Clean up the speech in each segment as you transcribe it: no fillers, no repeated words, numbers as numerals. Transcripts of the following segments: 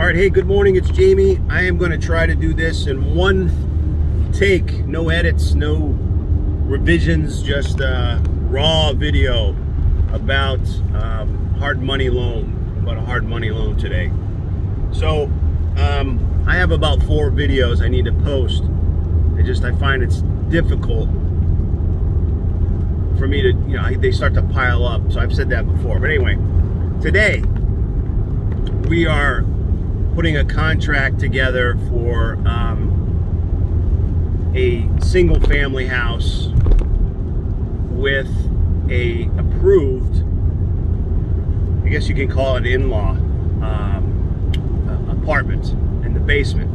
right, hey, good morning. It's Jamie. I am going to try to do this in one take. No edits, no revisions, just raw video about hard money loan, about a hard money loan today. So I have about 4 videos I need to post. I find it's difficult for me to, they start to pile up. So I've said that before. But anyway, today we are putting a contract together for a single family house with a approved, I guess you can call it in-law apartment in the basement.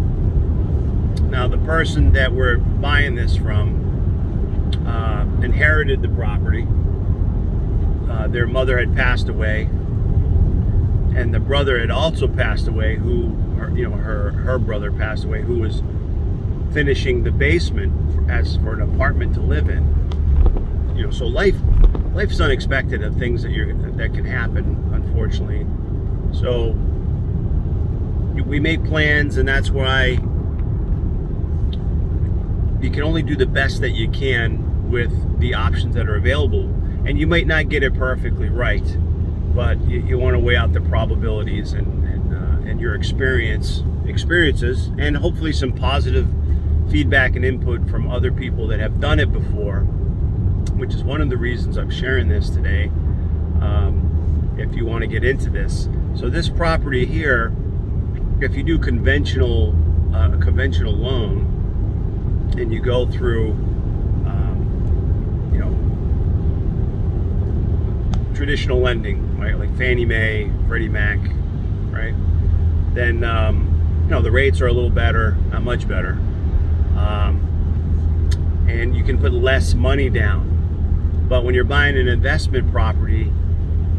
Now the person that we're buying this from inherited the property. Their mother had passed away, and the brother had also passed away, her brother passed away, who was finishing the basement for an apartment to live in. So life's unexpected of things that can happen, unfortunately. So we make plans, and that's why you can only do the best that you can with the options that are available. And you might not get it perfectly right, but you want to weigh out the probabilities and your experiences, and hopefully some positive feedback and input from other people that have done it before, which is one of the reasons I'm sharing this today. If you want to get into this, so this property here, if you do a conventional loan, and you go through traditional lending, right, like Fannie Mae, Freddie Mac, right, then the rates are a little better, not much better, and you can put less money down. But when you're buying an investment property,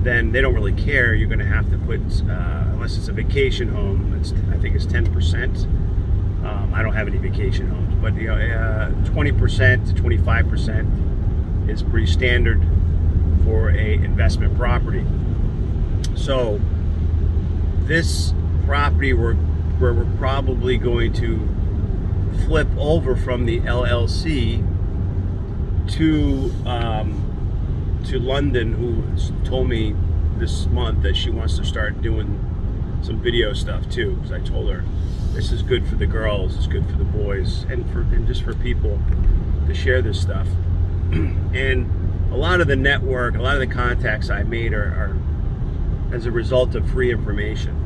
then they don't really care. You're going to have to put, unless it's a vacation home, I think it's 10%. I don't have any vacation homes, but 20% to 25% is pretty standard for a investment property. So this property we're probably going to flip over from the LLC to London, who told me this month that she wants to start doing some video stuff too, because I told her this is good for the girls, it's good for the boys, and just for people to share this stuff. And a lot of the network, a lot of the contacts I made are as a result of free information.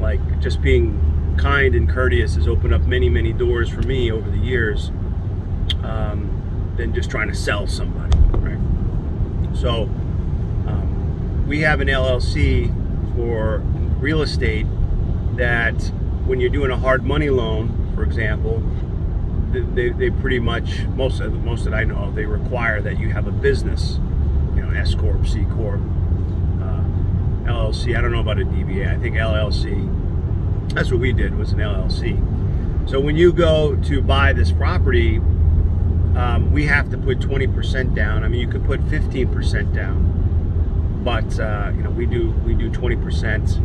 Like, just being kind and courteous has opened up many, many doors for me over the years, than just trying to sell somebody, right? So we have an LLC for real estate that when you're doing a hard money loan, for example, they pretty much, most that I know, they require that you have a business, S Corp, C Corp, LLC. I don't know about a DBA. I think LLC. That's what we did, was an LLC. So when you go to buy this property, we have to put 20% down. I mean, you could put 15% down, but we do 20%,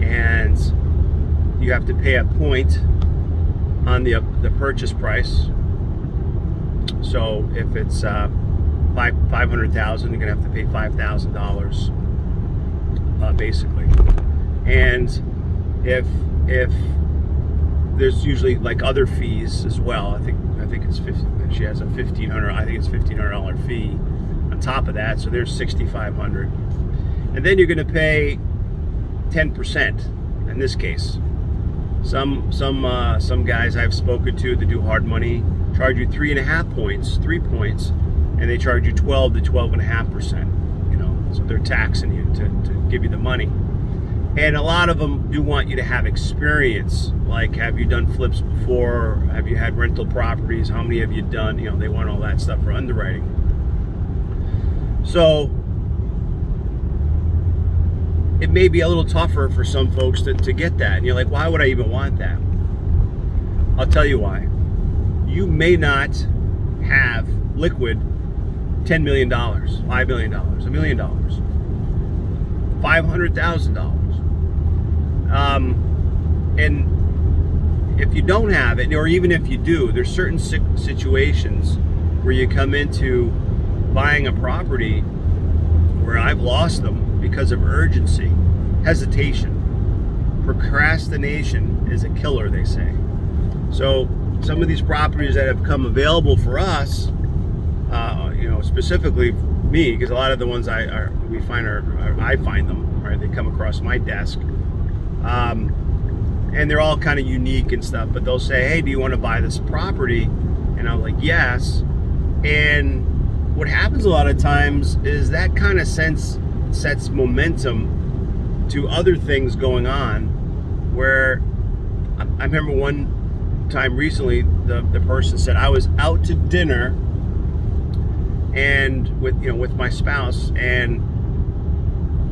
and you have to pay a point on the purchase price. So if it's $500,000, you're gonna have to pay $5,000, basically. And if there's usually like other fees as well. I think it's she has a $1,500 fee on top of that. So there's $6,500, and then you're gonna pay 10% in this case. Some guys I've spoken to that do hard money charge you 3 points, and they charge you 12 to 12.5%. So they're taxing you to give you the money. And a lot of them do want you to have experience, like, have you done flips before? Have you had rental properties? How many have you done? They want all that stuff for underwriting. So it may be a little tougher for some folks to get that. And you're like, why would I even want that? I'll tell you why. You may not have liquid $10 million, $5 million, $1 million, $500,000. And if you don't have it, or even if you do, there's certain situations where you come into buying a property where I've lost them because of urgency, hesitation. Procrastination is a killer, they say. So some of these properties that have come available for us, specifically me, because a lot of the ones I find them, right? They come across my desk, and they're all kind of unique and stuff. But they'll say, "Hey, do you want to buy this property?" And I'm like, "Yes." And what happens a lot of times is that kind of sets momentum to other things going on. Where I remember one time recently, the person said, I was out to dinner and with my spouse, and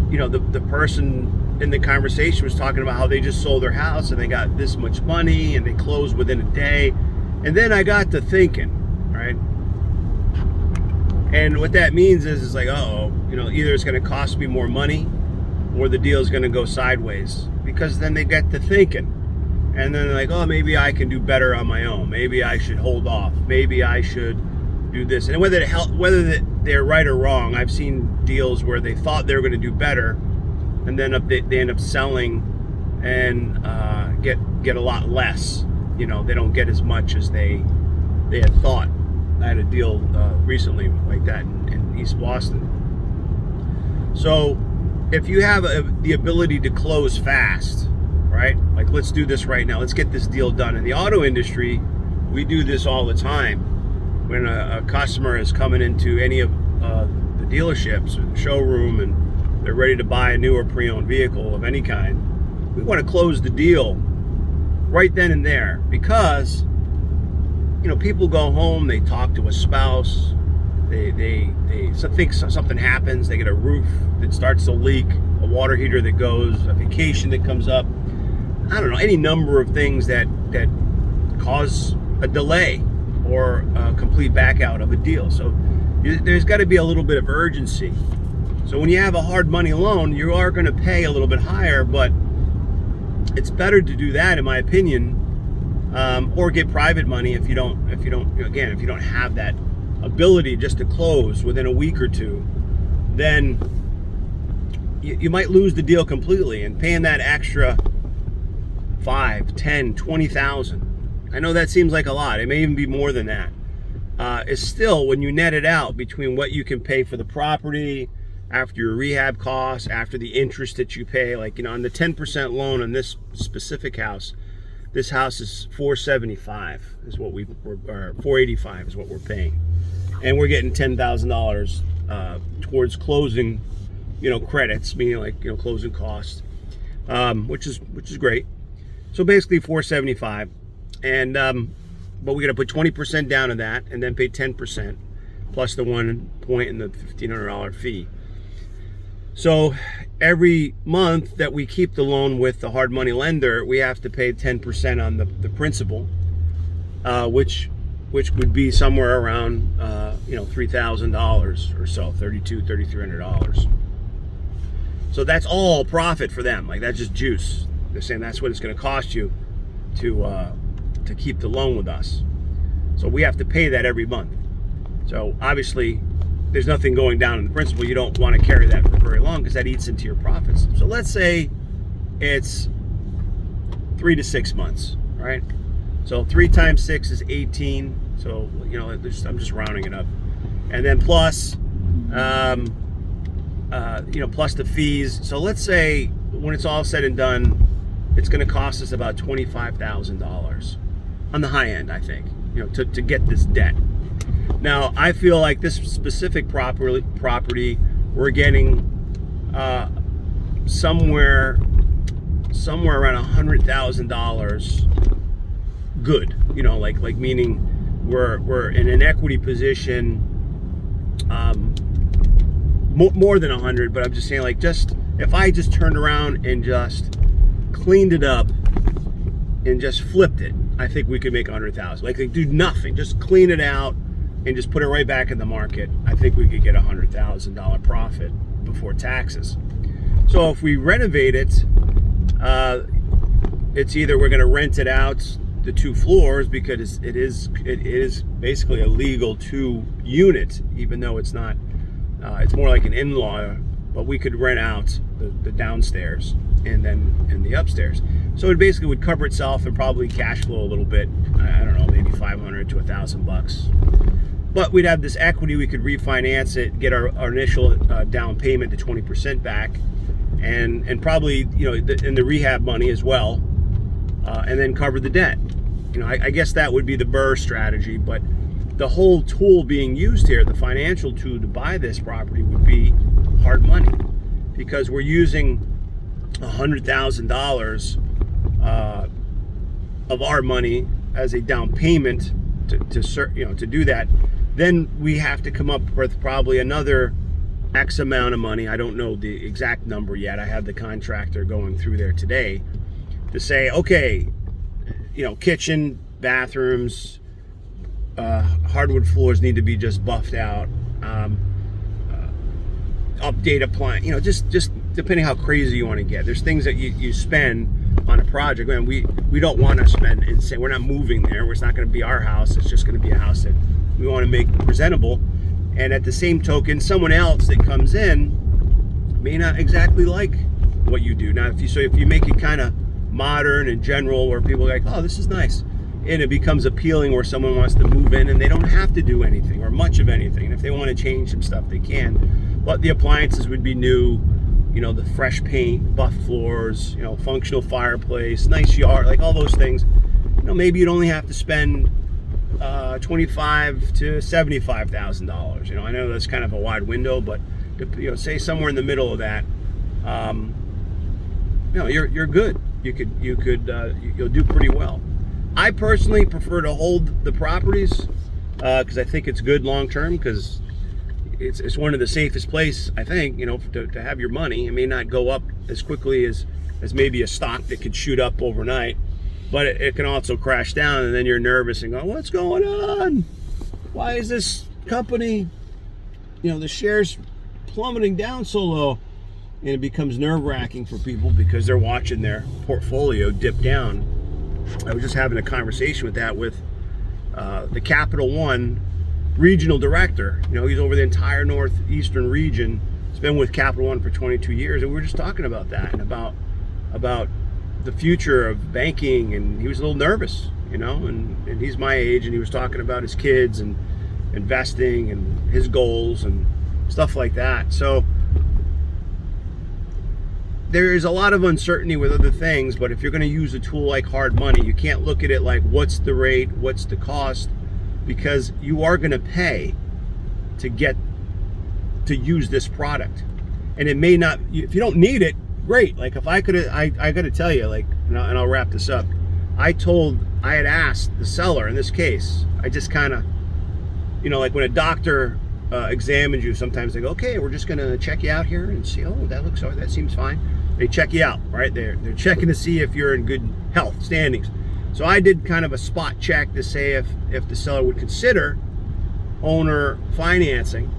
the person in the conversation was talking about how they just sold their house and they got this much money and they closed within a day. And then I got to thinking, right? And what that means is like, either it's going to cost me more money or the deal is going to go sideways, because then they get to thinking. And then they're like, oh, maybe I can do better on my own. Maybe I should hold off. Maybe I should do this. And whether they're right or wrong, I've seen deals where they thought they were going to do better, and then they end up selling and get a lot less. They don't get as much as they had thought. I had a deal recently like that in East Boston. So if you have the ability to close fast, right? Like, let's do this right now. Let's get this deal done. In the auto industry, we do this all the time. When a customer is coming into any of the dealerships or the showroom and they're ready to buy a new or pre-owned vehicle of any kind, we want to close the deal right then and there, because people go home, they talk to a spouse, they think something happens, they get a roof that starts to leak, a water heater that goes, a vacation that comes up, I don't know, any number of things that cause a delay or a complete back out of a deal. So there's got to be a little bit of urgency. So when you have a hard money loan, you are going to pay a little bit higher, but it's better to do that, in my opinion, or get private money if you don't have that ability just to close within a week or two. Then you might lose the deal completely, and paying that extra $5,000, $10,000, $20,000. I know that seems like a lot. It may even be more than that. Is still, when you net it out between what you can pay for the property, after your rehab costs, after the interest that you pay, like on the 10% loan on this specific house, this house is $475 is what or $485 is what we're paying, and we're getting $10,000 towards closing, credits, meaning like closing costs, which is great. So basically $475, and but we got to put 20% down on that, and then pay 10% plus the 1 point and the $1,500 fee. So every month that we keep the loan with the hard money lender, we have to pay 10% on the principal, which would be somewhere around $3,000 or so, $3,300. So that's all profit for them. Like, that's just juice. They're saying that's what it's going to cost you to keep the loan with us. So we have to pay that every month. So obviously, there's nothing going down in the principal. You don't want to carry that for very long because that eats into your profits. So let's say it's 3 to 6 months, right? So 3 times 6 is 18. So I'm just rounding it up, and then plus plus the fees. So let's say when it's all said and done, it's going to cost us about $25,000 on the high end, I think, to get this debt. Now, I feel like this specific property we're getting somewhere around $100,000 good. Like meaning we're in an equity position, more than 100. But I'm just saying, like, just if I just turned around and just cleaned it up and just flipped it, I think we could make 100,000. Like, do nothing, just clean it out and just put it right back in the market. I think we could get $100,000 profit before taxes. So if we renovate it, it's either we're going to rent it out the 2 floors because it is basically a legal 2 unit, even though it's not. It's more like an in-law, but we could rent out the downstairs and then in the upstairs. So it basically would cover itself and probably cash flow a little bit. I don't know, maybe $500 to $1,000. But we'd have this equity. We could refinance it, get our initial down payment to 20% back, and probably in the rehab money as well, and then cover the debt. I guess that would be the BRRRR strategy, but the whole tool being used here, the financial tool to buy this property, would be hard money, because we're using $100,000 of our money as a down payment to do that. Then we have to come up with probably another X amount of money. I don't know the exact number yet. I have the contractor going through there today to say, okay, kitchen, bathrooms, hardwood floors need to be just buffed out, update a plan, just depending how crazy you want to get. There's things that you spend on a project, and we don't want to spend insane. We're not moving there. It's not going to be our house. It's just going to be a house that we want to make presentable. And at the same token, someone else that comes in may not exactly like what you do. Now, if you make it kind of modern and general, where people are like, oh, this is nice, and it becomes appealing where someone wants to move in and they don't have to do anything or much of anything. And if they want to change some stuff, they can. But the appliances would be new, the fresh paint, buff floors, functional fireplace, nice yard, like all those things. Maybe you'd only have to spend $25,000 to $75,000. I know that's kind of a wide window, but say somewhere in the middle of that, you're good. You'll do pretty well. I personally prefer to hold the properties because I think it's good long term, because it's one of the safest place, I think, to have your money. It may not go up as quickly as maybe a stock that could shoot up overnight, but it can also crash down, and then you're nervous and go, what's going on? Why is this company, the shares plummeting down so low? And it becomes nerve-wracking for people because they're watching their portfolio dip down. I was just having a conversation with the Capital One regional director. He's over the entire northeastern region. He's been with Capital One for 22 years, and we were just talking about that and about the future of banking. And he was a little nervous, and he's my age, and he was talking about his kids and investing and his goals and stuff like that. So there is a lot of uncertainty with other things, but if you're going to use a tool like hard money, you can't look at it like what's the rate, what's the cost, because you are going to pay to use this product. And it may not, if you don't need it, great. Like if I got to tell you, and I'll wrap this up. I had asked the seller in this case, I just kind of, like when a doctor examines you, sometimes they go, okay, we're just going to check you out here and see, oh, that seems fine. They check you out, right? They're checking to see if you're in good health standings. So I did kind of a spot check to say if the seller would consider owner financing,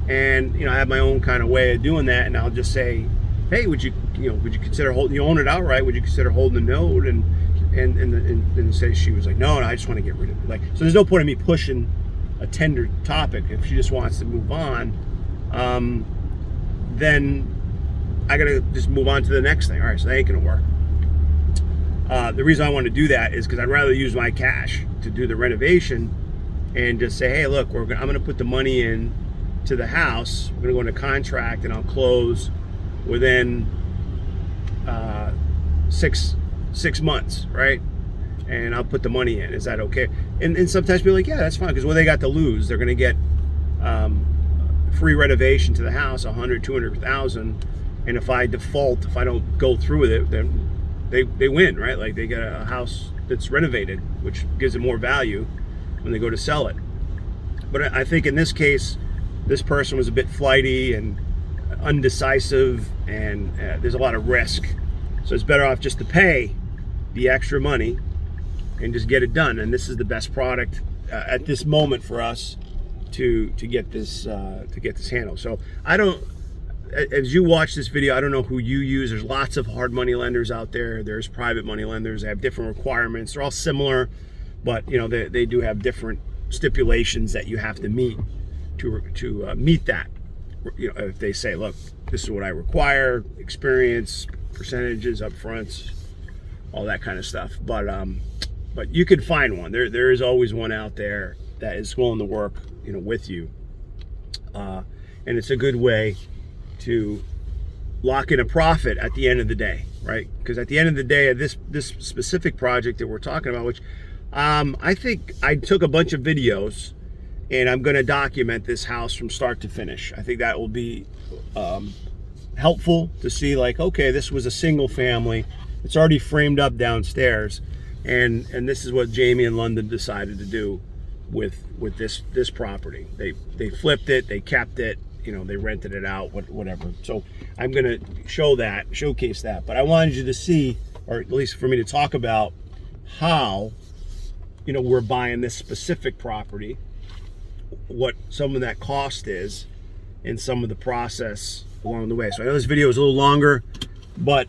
and I have my own kind of way of doing that. And I'll just say, hey, would you consider holding? You own it outright? Would you consider holding the note? And say she was like, no, I just want to get rid of it. So there's no point in me pushing a tender topic. If she just wants to move on, then I gotta just move on to the next thing. All right, so that ain't gonna work. The reason I want to do that is because I'd rather use my cash to do the renovation and just say, hey, look, I'm gonna put the money in to the house. We're gonna go into contract, and I'll close within 6 months, right? And I'll put the money in. Is that okay? And sometimes people are like, yeah, that's fine, because what they got to lose? They're gonna get free renovation to the house, $100,000, $200,000. And if I default, if I don't go through with it, then they win, right? Like they get a house that's renovated, which gives them more value when they go to sell it. But I think in this case, this person was a bit flighty and undecisive, and there's a lot of risk. So it's better off just to pay the extra money and just get it done. And this is the best product at this moment for us to get this handled. So as you watch this video, I don't know who you use. There's lots of hard money lenders out there. There's private money lenders. They have different requirements. They're all similar, but you know they do have different stipulations that you have to meet to meet that. You know, if they say, look, this is what I require, experience, percentages, upfronts, all that kind of stuff. But you could find one. There is always one out there that is willing to work, you know, with you. And it's a good way to lock in a profit at the end of the day, right? Because at the end of the day, this specific project that we're talking about, which I think I took a bunch of videos, and I'm going to document this house from start to finish. I think that will be helpful to see, like, okay, this was a single family. It's already framed up downstairs, and this is what Jamie and London decided to do with this property. They flipped it, they kept it, you know, they rented it out, whatever. So I'm going to showcase that. But I wanted you to see, or at least for me to talk about, how, you know, we're buying this specific property, what some of that cost is, and some of the process along the way. So I know this video is a little longer, but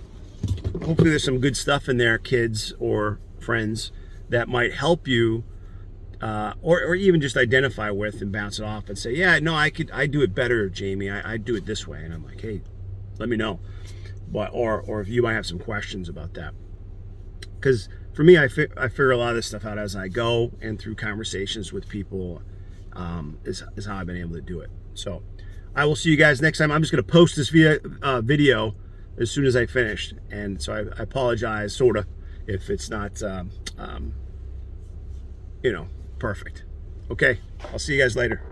hopefully there's some good stuff in there, kids or friends, that might help you, or even just identify with and bounce it off and say, yeah, no, I do it better, Jamie. I do it this way. And I'm like, hey, let me know. But or if you might have some questions about that. Because for me, I figure a lot of this stuff out as I go, and through conversations with people is how I've been able to do it. So I will see you guys next time. I'm just going to post this video as soon as I finished. And so I apologize, sort of, if it's not, you know, perfect. Okay, I'll see you guys later.